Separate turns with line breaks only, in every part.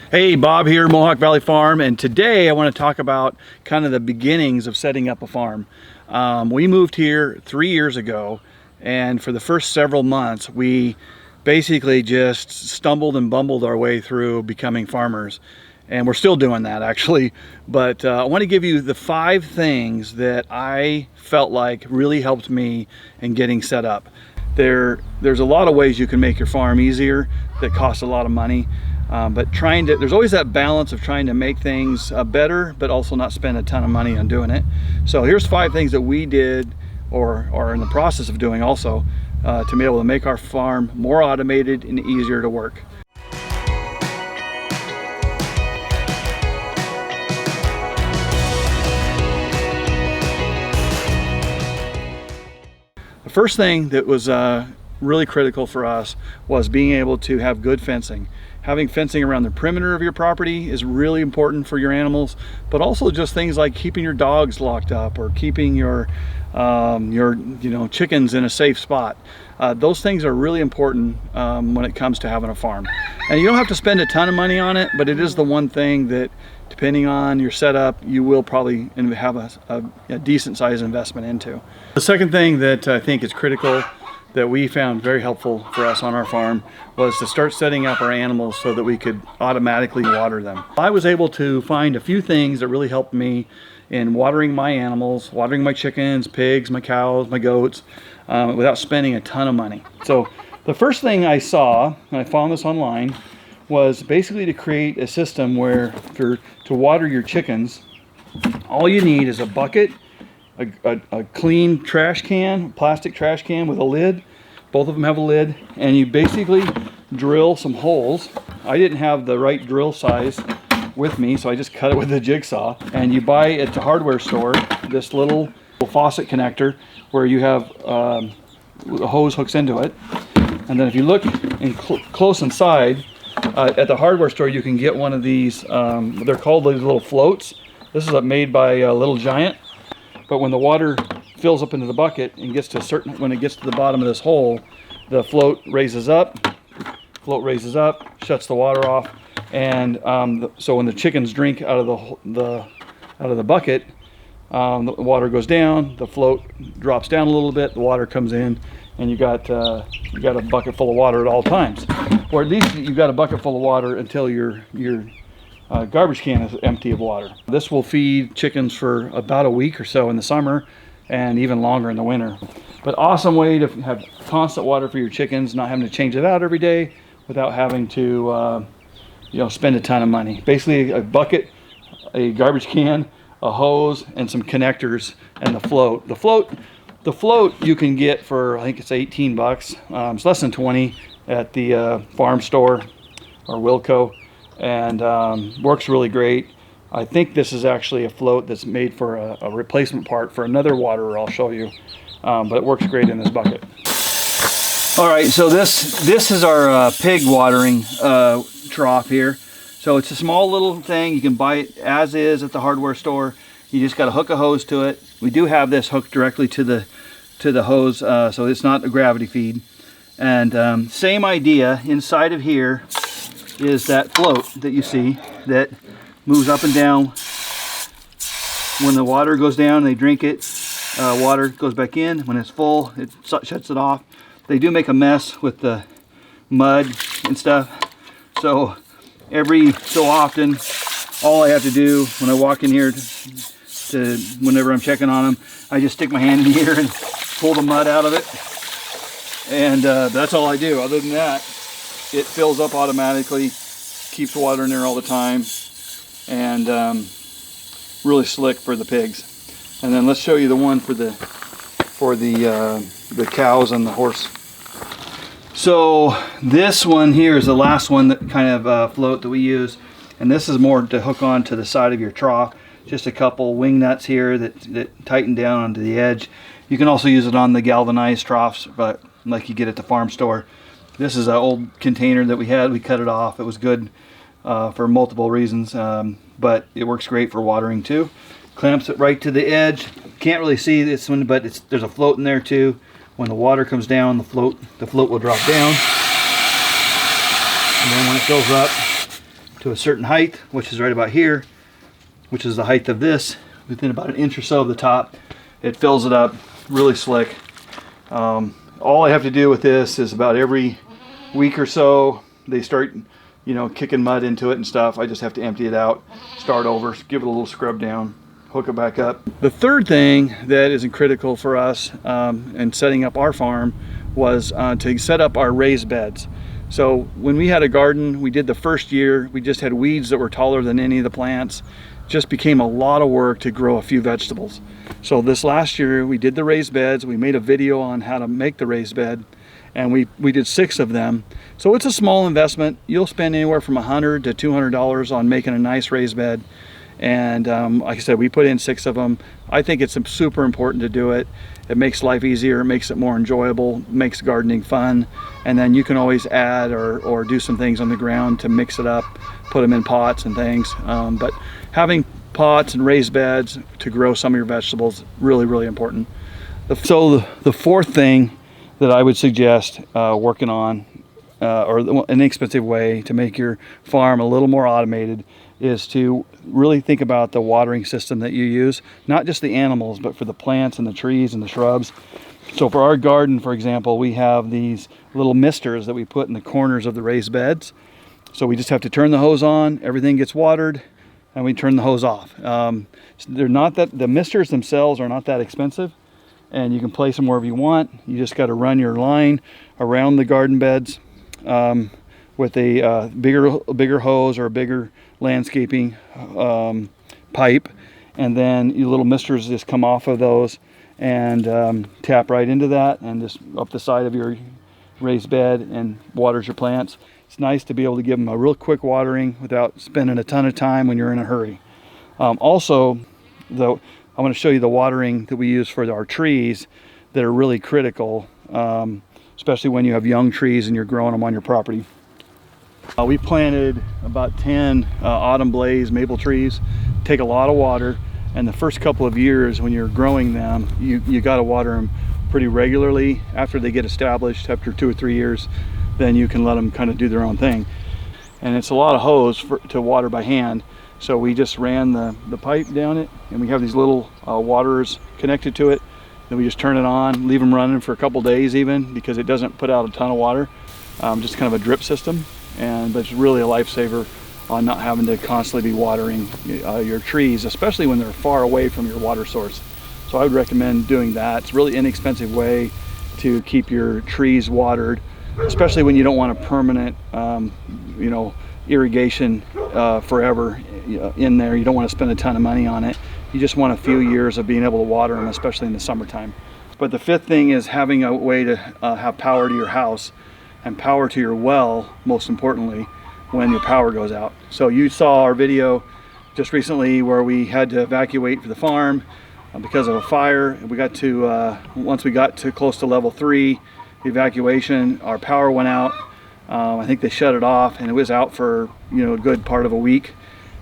Hey, Bob here, Mohawk Valley Farm, and today I want to talk about kind of the beginnings of setting up a farm. We moved here 3 years ago, and for the first several months we basically just stumbled and bumbled our way through becoming farmers. And we're still doing that actually, but I want to give you the 5 things that I felt like really helped me in getting set up. There's a lot of ways you can make your farm easier that cost a lot of money. But there's always that balance of trying to make things better, but also not spend a ton of money on doing it. So here's 5 things that we did or are in the process of doing also to be able to make our farm more automated and easier to work. The first thing that was really critical for us was being able to have good fencing. Having fencing around the perimeter of your property is really important for your animals, but also just things like keeping your dogs locked up or keeping your chickens in a safe spot. Those things are really important when it comes to having a farm. And you don't have to spend a ton of money on it, but it is the one thing that, depending on your setup, you will probably have a decent size investment into. The second thing that I think is critical that we found very helpful for us on our farm was to start setting up our animals so that we could automatically water them. I was able to find a few things that really helped me in watering my animals, watering my chickens, pigs, my cows, my goats, without spending a ton of money. So the first thing I saw, and I found this online, was basically to create a system where to water your chickens, all you need is a bucket, a clean trash can, plastic trash can with a lid. Both of them have a lid, and you basically drill some holes. I didn't have the right drill size with me, so I just cut it with a jigsaw. And you buy at the hardware store this little faucet connector where you have a hose hooks into it. And then if you look close inside, at the hardware store you can get one of these, they're called these little floats. This is made by Little Giant. But when the water fills up into the bucket and when it gets to the bottom of this hole, the float raises up, shuts the water off, and so when the chickens drink out of the bucket, the water goes down, the float drops down a little bit, the water comes in, and you got a bucket full of water at all times, or at least you've got a bucket full of water until your garbage can is empty of water. This will feed chickens for about a week or so in the summer and even longer in the winter. But awesome way to have constant water for your chickens, not having to change it out every day without having to spend a ton of money. Basically a bucket, a garbage can, a hose, and some connectors, and the float. The float you can get for, I think it's 18 bucks. It's less than 20 at the farm store or Wilco. And works really great. I think this is actually a float that's made for a replacement part for another waterer I'll show you, but it works great in this bucket. All right, so this is our pig watering trough here. So it's a small little thing. You can buy it as is at the hardware store. You just got to hook a hose to it. We do have this hooked directly to the hose, so it's not a gravity feed. And same idea inside of here is that float that you see that moves up and down. When the water goes down, they drink it. Water goes back in. When it's full, it shuts it off. They do make a mess with the mud and stuff. So every so often, all I have to do when I walk in here whenever I'm checking on them, I just stick my hand in here and pull the mud out of it. And that's all I do. Other than that, it fills up automatically, keeps water in there all the time, and really slick for the pigs. And then let's show you the one for the cows and the horse. So this one here is the last one, that kind of float that we use, and this is more to hook on to the side of your trough. Just a couple wing nuts here that tighten down onto the edge. You can also use it on the galvanized troughs, but like you get at the farm store. This is an old container that we had. We cut it off. It was good for multiple reasons, but it works great for watering too. Clamps it right to the edge. Can't really see this one, but there's a float in there too. When the water comes down, the float will drop down. And then when it fills up, to a certain height, which is right about here, which is the height of this, within about an inch or so of the top. It fills it up really slick. All I have to do with this is about every week or so, they start, you know, kicking mud into it and stuff. I just have to empty it out, start over, give it a little scrub down, hook it back up. The third thing that is critical for us in setting up our farm was to set up our raised beds. So when we had a garden, we did the first year, we just had weeds that were taller than any of the plants. Just became a lot of work to grow a few vegetables. So this last year we did the raised beds. We made a video on how to make the raised bed, and we did 6 of them. So it's a small investment. You'll spend anywhere from $100 to $200 on making a nice raised bed. And like I said, we put in 6 of them. I think it's super important to do it. It makes life easier, it makes it more enjoyable, makes gardening fun. And then you can always add or do some things on the ground to mix it up, put them in pots and things. But having pots and raised beds to grow some of your vegetables, really important. So the fourth thing that I would suggest working on, or an inexpensive way to make your farm a little more automated, is to really think about the watering system that you use, not just the animals, but for the plants and the trees and the shrubs. So for our garden, for example, we have these little misters that we put in the corners of the raised beds. So we just have to turn the hose on, everything gets watered, and we turn the hose off. They're not that, the misters themselves are not that expensive, and you can place them wherever you want. You just got to run your line around the garden beds with a bigger hose or a bigger landscaping pipe, and then your little misters just come off of those and tap right into that and just up the side of your raised bed and waters your plants. It's nice to be able to give them a real quick watering without spending a ton of time when you're in a hurry. Also, though, I want to show you the watering that we use for our trees that are really critical, especially when you have young trees and you're growing them on your property. We planted about 10 autumn blaze maple trees, take a lot of water, and the first couple of years when you're growing them, you got to water them pretty regularly. After they get established, after 2 or 3 years, then you can let them kind of do their own thing. And it's a lot of hose to water by hand, so we just ran the pipe down it, and we have these little waterers connected to it. Then we just turn it on, leave them running for a couple days even, because it doesn't put out a ton of water, just kind of a drip system. But it's really a lifesaver on not having to constantly be watering your trees, especially when they're far away from your water source. So I would recommend doing that. It's a really inexpensive way to keep your trees watered, especially when you don't want a permanent irrigation forever in there. You don't want to spend a ton of money on it. You just want a few years of being able to water them, especially in the summertime. But the fifth thing is having a way to have power to your house and power to your well, most importantly, when your power goes out. So you saw our video just recently where we had to evacuate for the farm because of a fire. We got to, once we got to close to level 3 evacuation, our power went out. I think they shut it off, and it was out for a good part of a week.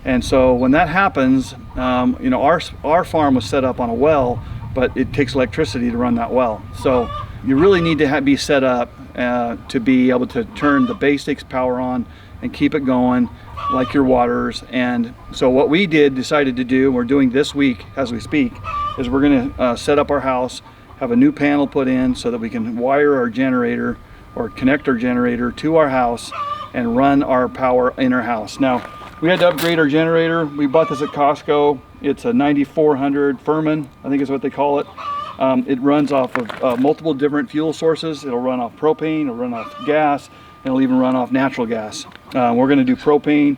And so when that happens, our farm was set up on a well, but it takes electricity to run that well. So you really need to be set up to be able to turn the basics power on and keep it going, like your waters. And so what we decided to do, and we're doing this week as we speak, is we're going to set up our house, have a new panel put in so that we can wire our generator or connect our generator to our house and run our power in our house. Now, we had to upgrade our generator. We bought this at Costco. It's a 9400 Furman, I think is what they call it. It runs off of multiple different fuel sources. It'll run off propane, it'll run off gas, and it'll even run off natural gas. We're gonna do propane.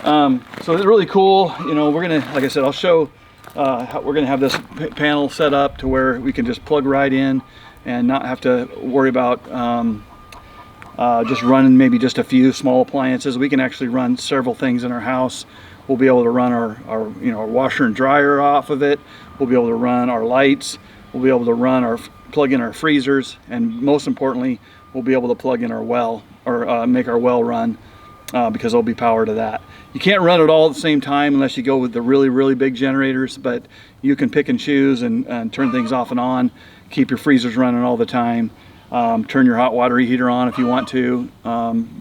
So it's really cool. We're gonna, like I said, I'll show how we're gonna have this panel set up to where we can just plug right in and not have to worry about just running maybe just a few small appliances. We can actually run several things in our house. We'll be able to run our washer and dryer off of it. We'll be able to run our lights. We'll be able to plug in our freezers, and most importantly, we'll be able to plug in our well, or make our well run, because there'll be power to that. You can't run it all at the same time unless you go with the really big generators, but you can pick and choose and turn things off and on, keep your freezers running all the time, turn your hot water heater on if you want to.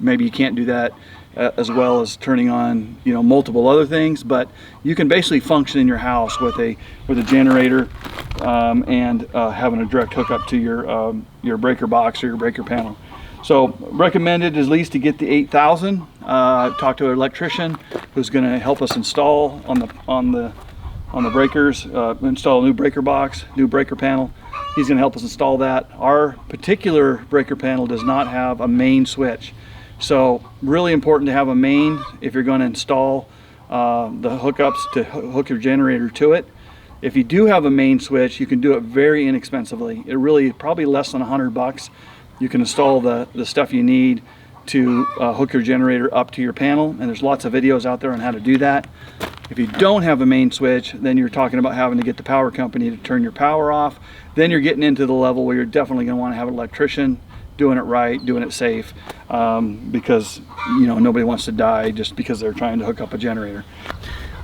Maybe you can't do that, as well as turning on, you know, multiple other things. But you can basically function in your house with a generator and having a direct hookup to your breaker box or your breaker panel. So recommended at least to get the 8,000. Talk to an electrician who's going to help us install on the breakers, install a new breaker box, new breaker panel. He's going to help us install that. Our particular breaker panel does not have a main switch, so really important to have a main if you're going to install the hookups to hook your generator to it. If you do have a main switch, you can do it very inexpensively. It really probably less than $100. You can install the stuff you need to hook your generator up to your panel, and there's lots of videos out there on how to do that. If you don't have a main switch, then you're talking about having to get the power company to turn your power off. Then you're getting into the level where you're definitely going to want to have an electrician doing it right, doing it safe, because, you know, nobody wants to die just because they're trying to hook up a generator.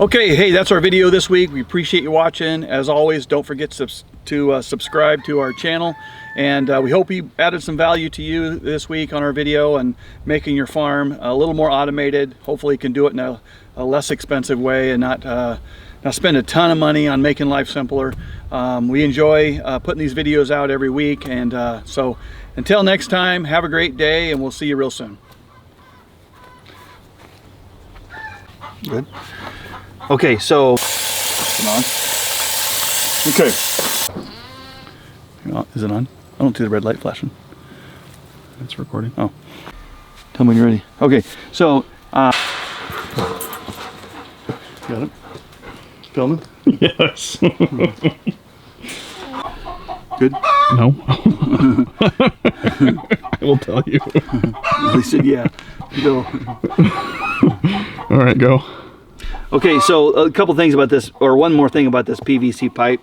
Okay, hey, that's our video this week. We appreciate you watching. As always, don't forget to subscribe to our channel, and we hope we added some value to you this week on our video and making your farm a little more automated. Hopefully you can do it in a less expensive way and not spend a ton of money on making life simpler. We enjoy putting these videos out every week, and so until next time, have a great day, and we'll see you real soon. Good. Okay, so come on. Okay. Is it on? I don't see the red light flashing. It's recording. Oh. Tell me when you're ready. Okay, so got it? Filming?
Yes.
Good?
No. I will tell you.
They said yeah. Go.
All right, go.
Okay, so a couple things about this, or one more thing about this PVC pipe.